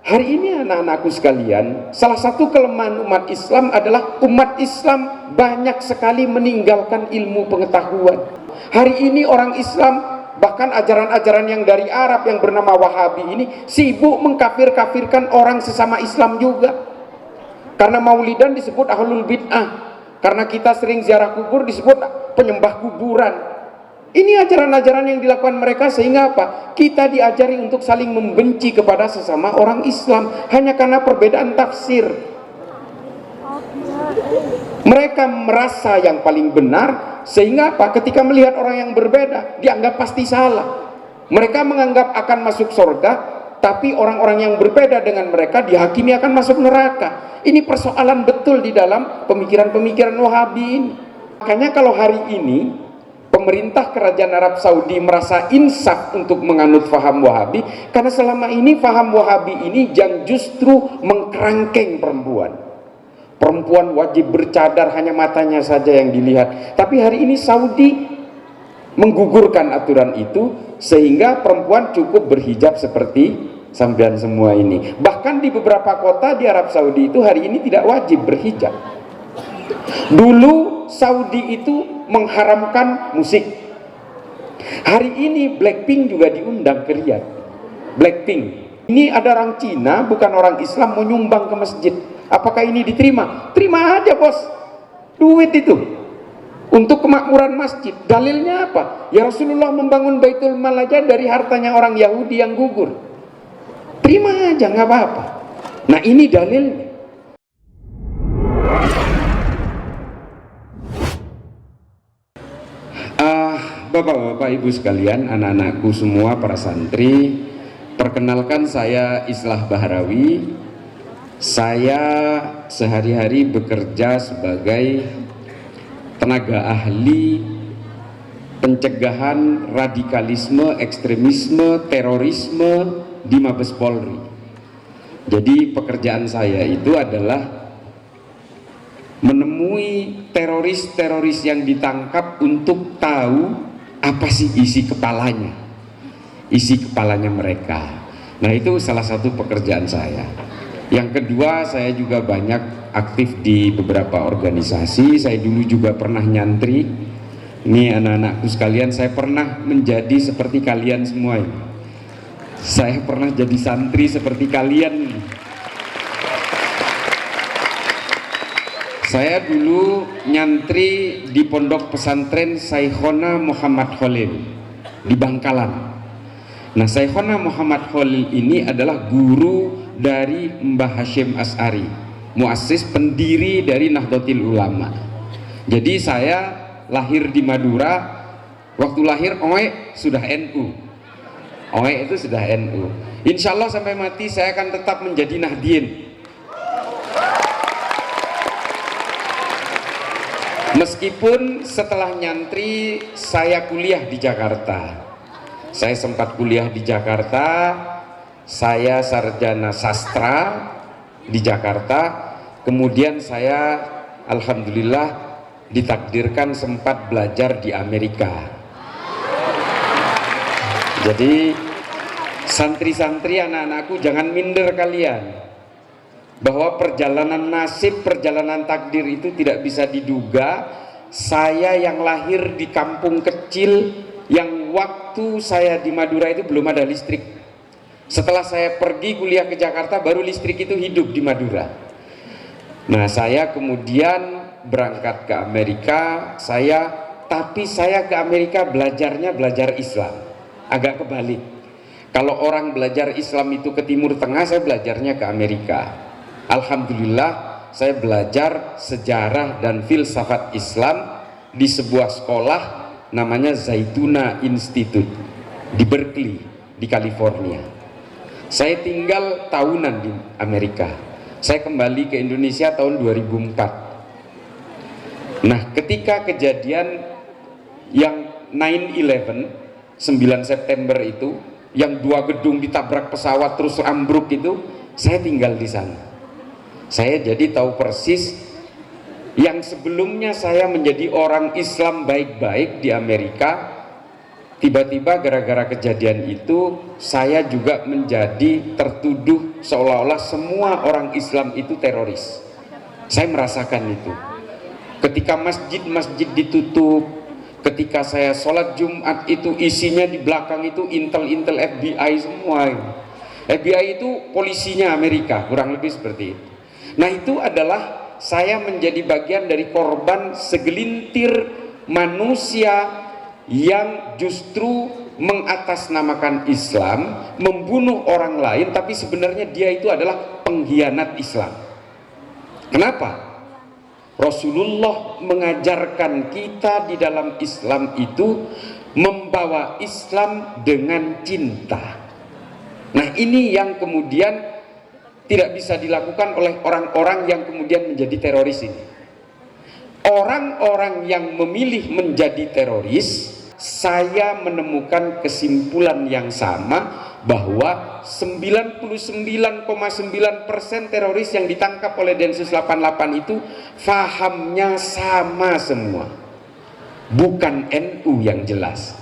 Hari ini anak-anakku sekalian, salah satu kelemahan umat Islam adalah umat Islam banyak sekali meninggalkan ilmu pengetahuan. Hari ini orang Islam, bahkan ajaran-ajaran yang dari Arab yang bernama Wahabi ini sibuk mengkafir-kafirkan orang sesama Islam juga. Karena maulidan disebut ahlul bid'ah, karena kita sering ziarah kubur disebut penyembah kuburan. Ini ajaran-ajaran yang dilakukan mereka, sehingga apa? Kita diajari untuk saling membenci kepada sesama orang Islam hanya karena perbedaan tafsir. Mereka merasa yang paling benar, sehingga apa? Ketika melihat orang yang berbeda, dianggap pasti salah. Mereka menganggap akan masuk surga, tapi orang-orang yang berbeda dengan mereka dihakimi akan masuk neraka. Ini persoalan betul di dalam pemikiran-pemikiran Wahabi ini. Makanya kalau hari ini pemerintah kerajaan Arab Saudi merasa insaf untuk menganut faham Wahabi, karena selama ini faham Wahabi ini yang justru mengkerangkeng perempuan. Perempuan wajib bercadar, hanya matanya saja yang dilihat. Tapi hari ini Saudi menggugurkan aturan itu, sehingga perempuan cukup berhijab seperti sampean semua ini. Bahkan di beberapa kota di Arab Saudi itu hari ini tidak wajib berhijab. Dulu Saudi itu mengharamkan musik. Hari ini Blackpink juga diundang ke Riyadh. Blackpink ini ada orang Cina, bukan orang Islam, menyumbang ke masjid. Apakah ini diterima? Terima aja bos, duit itu untuk kemakmuran masjid. Dalilnya apa? Ya Rasulullah membangun Baitul Mal aja dari hartanya orang Yahudi yang gugur. Terima aja, nggak apa-apa. Nah ini dalilnya. Bapak-bapak, ibu sekalian, anak-anakku semua, para santri, perkenalkan saya Islah Bahrawi. Saya sehari-hari bekerja sebagai tenaga ahli pencegahan radikalisme, ekstremisme, terorisme di Mabes Polri. Jadi pekerjaan saya itu adalah menemui teroris-teroris yang ditangkap untuk tahu apa sih isi kepalanya mereka. Nah itu salah satu pekerjaan saya. Yang kedua, saya juga banyak aktif di beberapa organisasi. Saya dulu juga pernah nyantri. Ini anak-anakku sekalian, saya pernah menjadi seperti kalian semua ini. Saya pernah jadi santri seperti kalian. Saya dulu nyantri di pondok pesantren Syekhona Muhammad Khalil di Bangkalan. Nah, Syekhona Muhammad Khalil ini adalah guru dari Mbah Hashim As'ari, muassis, pendiri dari Nahdlatul Ulama. Jadi saya lahir di Madura. Waktu lahir Oe sudah NU. Oe itu sudah NU. Insya Allah sampai mati saya akan tetap menjadi Nahdien. Meskipun setelah nyantri saya kuliah di Jakarta. Saya sempat kuliah di Jakarta. Saya sarjana sastra di Jakarta. Kemudian saya alhamdulillah ditakdirkan sempat belajar di Amerika. Jadi santri-santri, anak-anakku, jangan minder kalian, bahwa perjalanan nasib, perjalanan takdir itu tidak bisa diduga. Saya yang lahir di kampung kecil, yang waktu saya di Madura itu belum ada listrik. Setelah saya pergi kuliah ke Jakarta, baru listrik itu hidup di Madura. Nah, saya kemudian berangkat ke Amerika. Tapi saya ke Amerika belajarnya belajar Islam. Agak kebalik. Kalau orang belajar Islam itu ke Timur Tengah, saya belajarnya ke Amerika. Alhamdulillah, saya belajar sejarah dan filsafat Islam di sebuah sekolah namanya Zaituna Institute di Berkeley, di California. Saya tinggal tahunan di Amerika. Saya kembali ke Indonesia tahun 2004. Nah, ketika kejadian yang 9/11, 9 September itu, yang 2 gedung ditabrak pesawat terus ambruk itu, saya tinggal di sana. Saya jadi tahu persis yang sebelumnya saya menjadi orang Islam baik-baik di Amerika. Tiba-tiba gara-gara kejadian itu saya juga menjadi tertuduh seolah-olah semua orang Islam itu teroris. Saya merasakan itu. Ketika masjid-masjid ditutup, ketika saya sholat Jumat itu isinya di belakang itu intel-intel FBI semua. FBI itu polisinya Amerika, kurang lebih seperti itu. Nah, itu adalah saya menjadi bagian dari korban segelintir manusia yang justru mengatasnamakan Islam, membunuh orang lain, tapi sebenarnya dia itu adalah pengkhianat Islam. Kenapa? Rasulullah mengajarkan kita di dalam Islam itu membawa Islam dengan cinta. Nah, ini yang kemudian tidak bisa dilakukan oleh orang-orang yang kemudian menjadi teroris ini. Orang-orang yang memilih menjadi teroris, saya menemukan kesimpulan yang sama, bahwa 99,9% teroris yang ditangkap oleh Densus 88 itu fahamnya sama semua. Bukan NU yang jelas.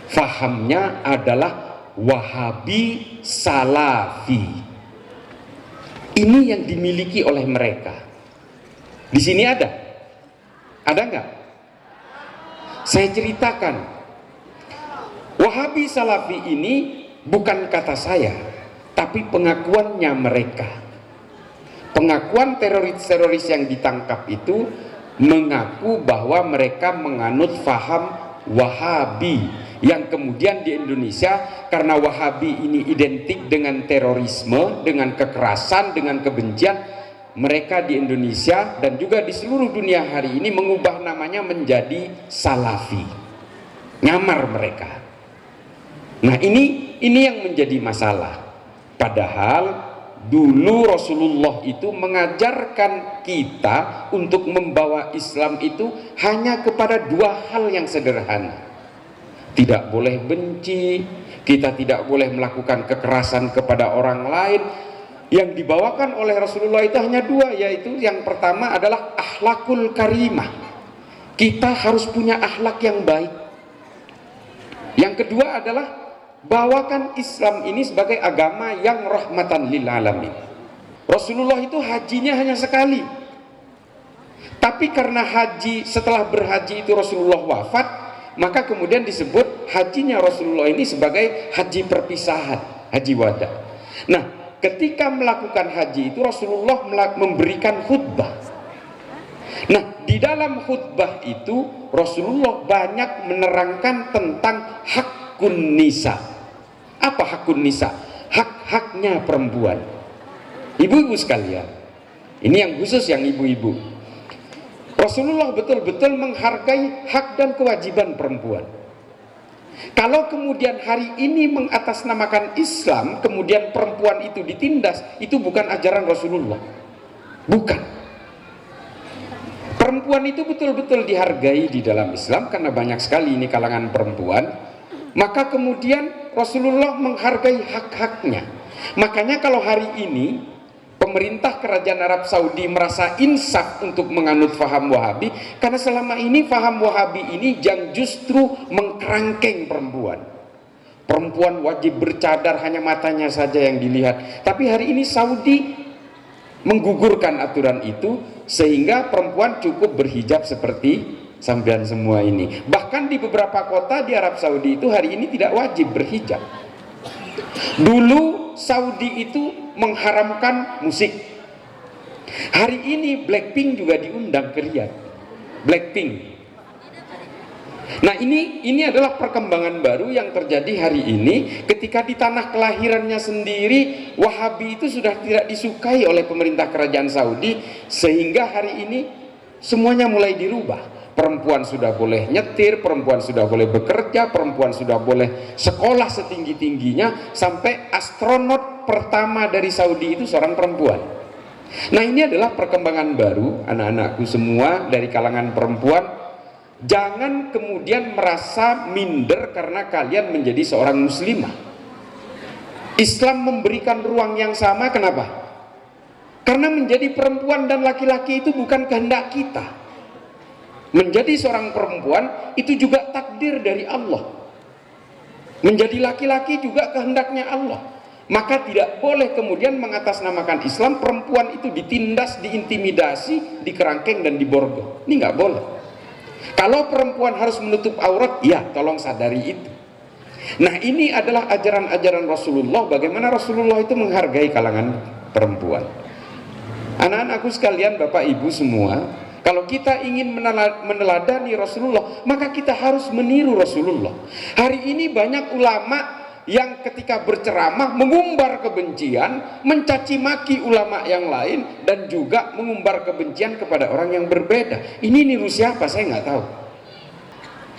Fahamnya adalah Wahabi Salafi. Ini yang dimiliki oleh mereka. Di sini ada? Ada nggak? Saya ceritakan. Wahabi Salafi ini bukan kata saya, tapi pengakuannya mereka. Pengakuan teroris-teroris yang ditangkap itu mengaku bahwa mereka menganut faham Wahabi, yang kemudian di Indonesia karena Wahabi ini identik dengan terorisme, dengan kekerasan, dengan kebencian, mereka di Indonesia dan juga di seluruh dunia hari ini mengubah namanya menjadi Salafi. Nyamar mereka. Nah, ini yang menjadi masalah. Padahal dulu Rasulullah itu mengajarkan kita untuk membawa Islam itu hanya kepada dua hal yang sederhana. Tidak boleh benci, kita tidak boleh melakukan kekerasan kepada orang lain. Yang dibawakan oleh Rasulullah itu hanya dua, yaitu yang pertama adalah akhlakul karimah. Kita harus punya akhlak yang baik. Yang kedua adalah bawakan Islam ini sebagai agama yang rahmatan lil alamin. Rasulullah itu hajinya hanya sekali. Tapi karena haji, setelah berhaji itu Rasulullah wafat, maka kemudian disebut hajinya Rasulullah ini sebagai haji perpisahan, haji wada. Nah, ketika melakukan haji itu Rasulullah memberikan khutbah. Nah, di dalam khutbah itu Rasulullah banyak menerangkan tentang hakun nisa. Apa hakun nisa? Hak-haknya perempuan. Ibu-ibu sekalian, ini yang khusus yang ibu-ibu. Rasulullah betul-betul menghargai hak dan kewajiban perempuan. Kalau kemudian hari ini mengatasnamakan Islam, kemudian perempuan itu ditindas, itu bukan ajaran Rasulullah. Bukan. Perempuan itu betul-betul dihargai di dalam Islam karena banyak sekali ini kalangan perempuan. Maka kemudian Rasulullah menghargai hak-haknya. Makanya kalau hari ini pemerintah kerajaan Arab Saudi merasa insaf untuk menganut faham Wahabi, karena selama ini faham Wahabi ini yang justru mengkerangkeng perempuan. Perempuan wajib bercadar, hanya matanya saja yang dilihat. Tapi hari ini Saudi menggugurkan aturan itu, sehingga perempuan cukup berhijab seperti sampean semua ini. Bahkan di beberapa kota di Arab Saudi itu hari ini tidak wajib berhijab. Dulu Saudi itu mengharamkan musik. Hari ini Blackpink juga diundang ke Riyadh. Blackpink. Nah, ini adalah perkembangan baru yang terjadi hari ini, ketika di tanah kelahirannya sendiri Wahabi itu sudah tidak disukai oleh pemerintah kerajaan Saudi, sehingga hari ini semuanya mulai dirubah. Perempuan sudah boleh nyetir, perempuan sudah boleh bekerja, perempuan sudah boleh sekolah setinggi-tingginya, sampai astronot pertama dari Saudi itu seorang perempuan. Nah, ini adalah perkembangan baru, anak-anakku semua dari kalangan perempuan. Jangan kemudian merasa minder karena kalian menjadi seorang muslimah. Islam memberikan ruang yang sama, kenapa? Karena menjadi perempuan dan laki-laki itu bukan kehendak kita. Menjadi seorang perempuan itu juga takdir dari Allah. Menjadi laki-laki juga kehendaknya Allah. Maka tidak boleh kemudian mengatasnamakan Islam perempuan itu ditindas, diintimidasi, dikerangkeng dan diborgol. Ini nggak boleh. Kalau perempuan harus menutup aurat, ya tolong sadari itu. Nah, ini adalah ajaran-ajaran Rasulullah, bagaimana Rasulullah itu menghargai kalangan perempuan. Anak-anakku sekalian, Bapak Ibu semua, kalau kita ingin meneladani Rasulullah, maka kita harus meniru Rasulullah. Hari ini banyak ulama yang ketika berceramah mengumbar kebencian, mencaci maki ulama yang lain, dan juga mengumbar kebencian kepada orang yang berbeda. Ini niru siapa? Saya nggak tahu.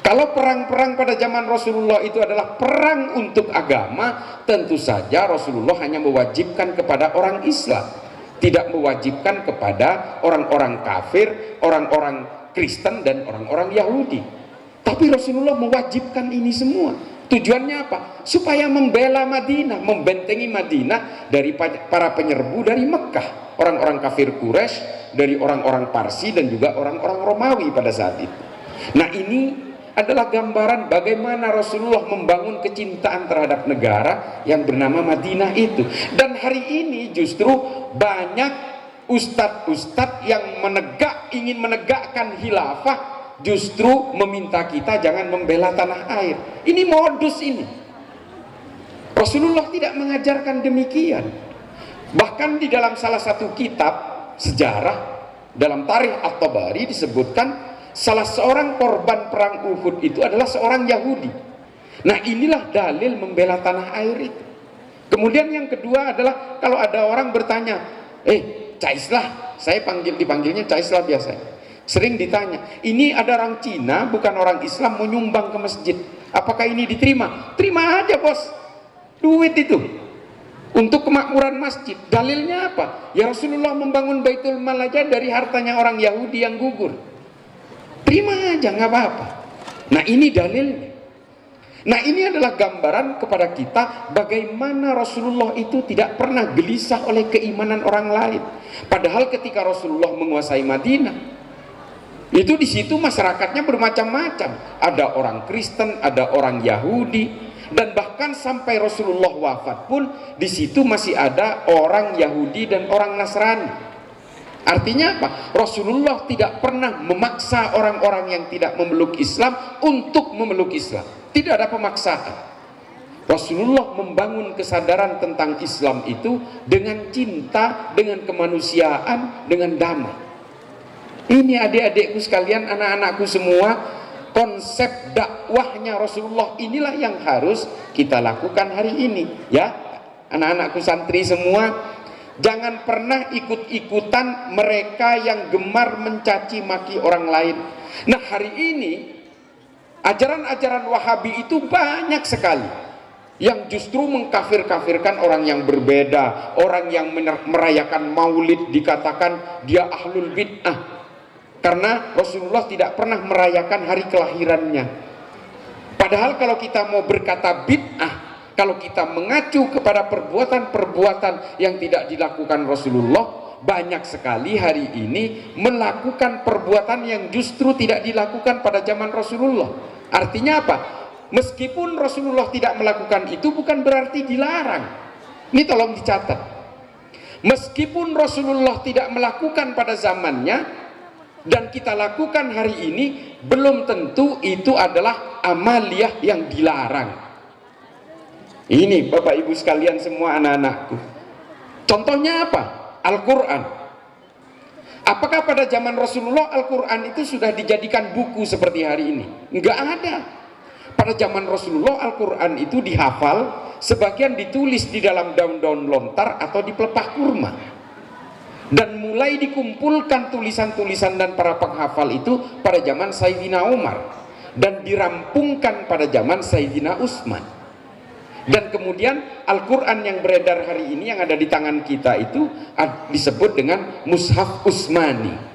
Kalau perang-perang pada zaman Rasulullah itu adalah perang untuk agama, tentu saja Rasulullah hanya mewajibkan kepada orang Islam, tidak mewajibkan kepada orang-orang kafir, orang-orang Kristen, dan orang-orang Yahudi. Tapi Rasulullah mewajibkan ini semua. Tujuannya apa? Supaya membela Madinah, membentengi Madinah dari para penyerbu dari Mekah, orang-orang kafir Quraisy, dari orang-orang Parsi, dan juga orang-orang Romawi pada saat itu. Nah, ini adalah gambaran bagaimana Rasulullah membangun kecintaan terhadap negara yang bernama Madinah itu. Dan hari ini justru banyak ustadz-ustadz yang ingin menegakkan khilafah, justru meminta kita jangan membela tanah air. Ini modus ini. Rasulullah tidak mengajarkan demikian. Bahkan di dalam salah satu kitab sejarah, dalam Tarikh At-Tabari disebutkan salah seorang korban perang Uhud itu adalah seorang Yahudi. Nah, inilah dalil membela tanah air itu. Kemudian yang kedua adalah kalau ada orang bertanya, Cak Islah, saya dipanggilnya Cak Islah biasa. Sering ditanya, ini ada orang Cina bukan orang Islam mau nyumbang ke masjid, apakah ini diterima? Terima aja bos, duit itu untuk kemakmuran masjid. Dalilnya apa? Ya Rasulullah membangun Baitul Mal aja dari hartanya orang Yahudi yang gugur. Terima aja, nggak apa-apa. Nah, ini dalilnya. Nah, ini adalah gambaran kepada kita bagaimana Rasulullah itu tidak pernah gelisah oleh keimanan orang lain. Padahal ketika Rasulullah menguasai Madinah, itu di situ masyarakatnya bermacam-macam. Ada orang Kristen, ada orang Yahudi, dan bahkan sampai Rasulullah wafat pun di situ masih ada orang Yahudi dan orang Nasrani. Artinya apa? Rasulullah tidak pernah memaksa orang-orang yang tidak memeluk Islam untuk memeluk Islam. Tidak ada pemaksaan. Rasulullah membangun kesadaran tentang Islam itu dengan cinta, dengan kemanusiaan, dengan damai. Ini adik-adikku sekalian, anak-anakku semua, konsep dakwahnya Rasulullah inilah yang harus kita lakukan hari ini, ya. Anak-anakku santri semua, jangan pernah ikut-ikutan mereka yang gemar mencaci maki orang lain. Nah, hari ini ajaran-ajaran Wahabi itu banyak sekali yang justru mengkafir-kafirkan orang yang berbeda. Orang yang merayakan maulid dikatakan dia ahlul bid'ah karena Rasulullah tidak pernah merayakan hari kelahirannya. Padahal kalau kita mau berkata bid'ah, kalau kita mengacu kepada perbuatan-perbuatan yang tidak dilakukan Rasulullah, banyak sekali hari ini melakukan perbuatan yang justru tidak dilakukan pada zaman Rasulullah. Artinya apa? Meskipun Rasulullah tidak melakukan itu bukan berarti dilarang. Ini tolong dicatat. Meskipun Rasulullah tidak melakukan pada zamannya dan kita lakukan hari ini, belum tentu itu adalah amaliyah yang dilarang. Ini Bapak Ibu sekalian semua, anak-anakku. Contohnya apa? Al-Quran. Apakah pada zaman Rasulullah Al-Quran itu sudah dijadikan buku seperti hari ini? Enggak ada. Pada zaman Rasulullah Al-Quran itu dihafal, sebagian ditulis di dalam daun-daun lontar atau di pelepah kurma. Dan mulai dikumpulkan tulisan-tulisan dan para penghafal itu pada zaman Sayyidina Umar, dan dirampungkan pada zaman Sayyidina Utsman. Dan kemudian Al-Quran yang beredar hari ini yang ada di tangan kita itu disebut dengan Mushaf Utsmani.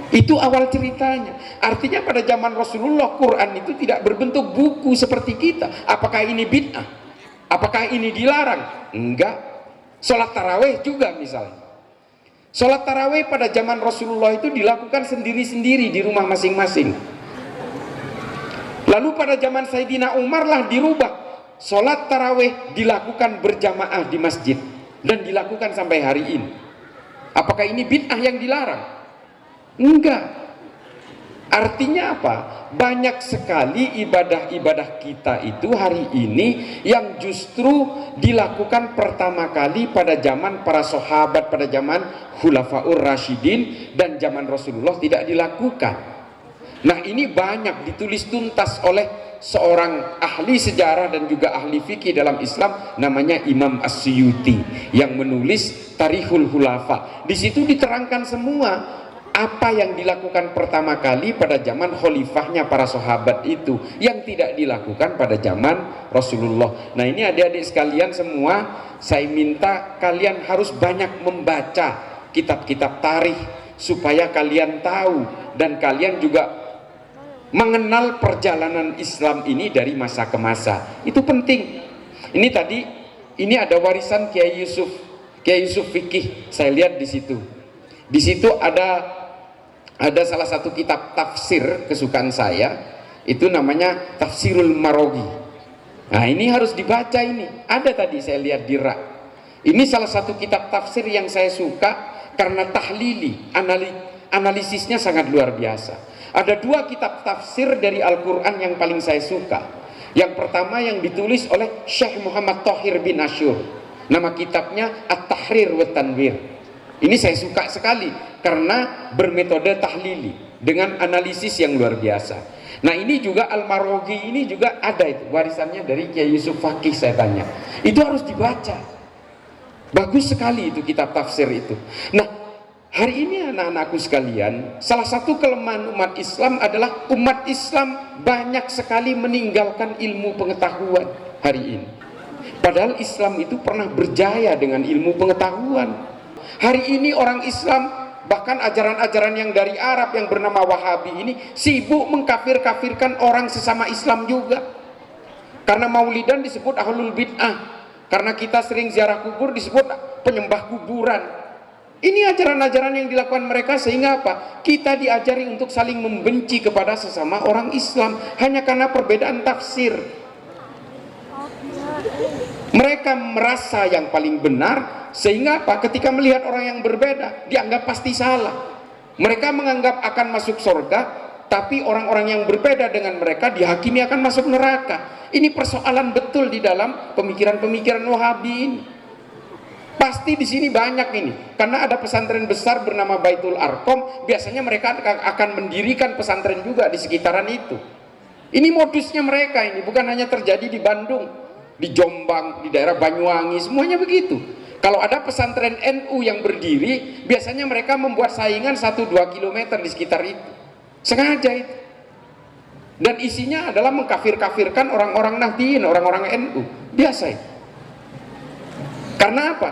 Itu awal ceritanya. Artinya pada zaman Rasulullah Quran itu tidak berbentuk buku seperti kita. Apakah ini bid'ah? Apakah ini dilarang? Enggak. Sholat taraweh juga misalnya. Sholat taraweh pada zaman Rasulullah itu dilakukan sendiri-sendiri di rumah masing-masing. Lalu pada zaman Sayyidina Umar lah dirubah, sholat tarawih dilakukan berjamaah di masjid dan dilakukan sampai hari ini. Apakah ini bid'ah yang dilarang? Enggak. Artinya apa? Banyak sekali ibadah-ibadah kita itu hari ini yang justru dilakukan pertama kali pada zaman para sahabat, pada zaman Khulafaur Rasyidin, dan zaman Rasulullah tidak dilakukan. Nah, ini banyak ditulis tuntas oleh seorang ahli sejarah dan juga ahli fikih dalam Islam, namanya Imam As-Suyuti, yang menulis Tarikhul Khulafa. Di situ diterangkan semua apa yang dilakukan pertama kali pada zaman khalifahnya para sahabat itu, yang tidak dilakukan pada zaman Rasulullah. Nah, ini adik-adik sekalian semua, saya minta kalian harus banyak membaca kitab-kitab tarikh supaya kalian tahu dan kalian juga mengenal perjalanan Islam ini dari masa ke masa. Itu penting. Ini tadi, ini ada warisan Kiai Yusuf Fikih. Saya lihat di situ. Di situ ada salah satu kitab tafsir kesukaan saya, itu namanya Tafsirul Marogi. Nah, ini harus dibaca ini. Ada tadi saya lihat di rak. Ini salah satu kitab tafsir yang saya suka karena tahlili, analisisnya sangat luar biasa. Ada dua kitab tafsir dari Al-Quran yang paling saya suka. Yang pertama yang ditulis oleh Syekh Muhammad Thohir bin Ashur. Nama kitabnya At-Tahrir wa Tanwir. Ini saya suka sekali karena bermetode tahlili dengan analisis yang luar biasa. Nah, ini juga Al-Marogi ini juga ada itu warisannya dari Kiai Yusuf Fakih, saya tanya. Itu harus dibaca. Bagus sekali itu kitab tafsir itu. Nah, hari ini anak-anakku sekalian, salah satu kelemahan umat Islam adalah umat Islam banyak sekali meninggalkan ilmu pengetahuan hari ini. Padahal Islam itu pernah berjaya dengan ilmu pengetahuan. Hari ini orang Islam, bahkan ajaran-ajaran yang dari Arab yang bernama Wahabi ini sibuk mengkafir-kafirkan orang sesama Islam juga. Karena maulidan disebut ahlul bid'ah, karena kita sering ziarah kubur disebut penyembah kuburan. Ini ajaran-ajaran yang dilakukan mereka, sehingga apa? Kita diajari untuk saling membenci kepada sesama orang Islam hanya karena perbedaan tafsir. Mereka merasa yang paling benar, sehingga apa? Ketika melihat orang yang berbeda, dianggap pasti salah. Mereka menganggap akan masuk surga, tapi orang-orang yang berbeda dengan mereka dihakimi akan masuk neraka. Ini persoalan betul di dalam pemikiran-pemikiran Wahabi ini. Pasti di sini banyak ini, karena ada pesantren besar bernama Baitul Arqam. Biasanya mereka akan mendirikan pesantren juga di sekitaran itu. Ini modusnya mereka ini, bukan hanya terjadi di Bandung, di Jombang, di daerah Banyuwangi, semuanya begitu. Kalau ada pesantren NU yang berdiri, biasanya mereka membuat saingan 1-2 km di sekitar itu. Sengaja itu. Dan isinya adalah mengkafir-kafirkan orang-orang Nahdliyin, orang-orang NU. Biasa itu. Karena apa?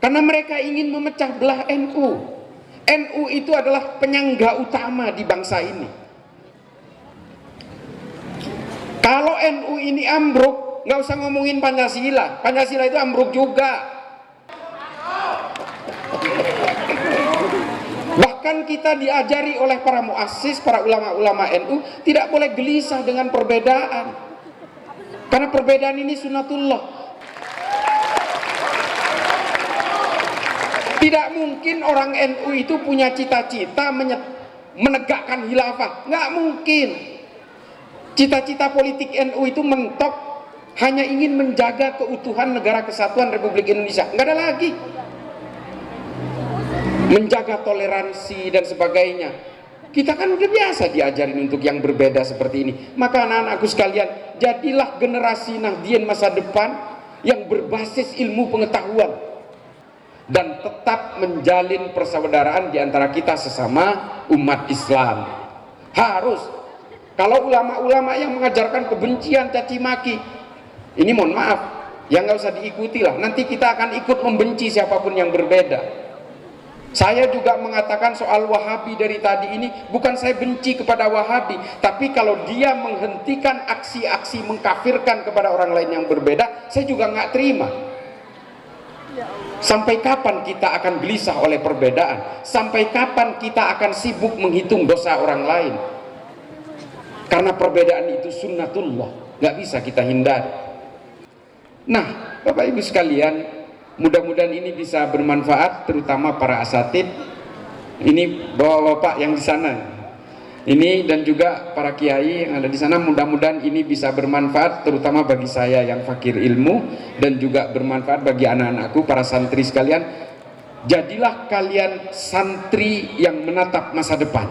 Karena mereka ingin memecah belah NU. NU itu adalah penyangga utama di bangsa ini. Kalau NU ini ambruk, nggak usah ngomongin Pancasila. Pancasila itu ambruk juga. Bahkan kita diajari oleh para muassis, para ulama-ulama NU, tidak boleh gelisah dengan perbedaan. Karena perbedaan ini sunatullah. Tidak mungkin orang NU itu punya cita-cita menegakkan khilafah. Nggak mungkin. Cita-cita politik NU itu mentok hanya ingin menjaga keutuhan negara kesatuan Republik Indonesia. Nggak ada lagi. Menjaga toleransi dan sebagainya. Kita kan udah biasa diajarin untuk yang berbeda seperti ini. Maka anak-anakku sekalian, jadilah generasi Nahdliyin masa depan yang berbasis ilmu pengetahuan dan tetap menjalin persaudaraan di antara kita sesama umat Islam. Harus. Kalau ulama-ulama yang mengajarkan kebencian, caci maki, ini mohon maaf, yang nggak usah diikuti lah. Nanti kita akan ikut membenci siapapun yang berbeda. Saya juga mengatakan soal Wahabi dari tadi ini, bukan saya benci kepada Wahabi, tapi kalau dia menghentikan aksi-aksi mengkafirkan kepada orang lain yang berbeda, saya juga nggak terima. Sampai kapan kita akan gelisah oleh perbedaan? Sampai kapan kita akan sibuk menghitung dosa orang lain? karena perbedaan itu sunnatullah, nggak bisa kita hindari. Nah, Bapak Ibu sekalian, mudah-mudahan ini bisa bermanfaat, terutama para asatid ini, bapak-bapak yang di sana ini, dan juga para kiai yang ada di sana. Mudah-mudahan ini bisa bermanfaat, terutama bagi saya yang fakir ilmu, dan juga bermanfaat bagi anak-anakku, para santri sekalian. Jadilah kalian santri yang menatap masa depan.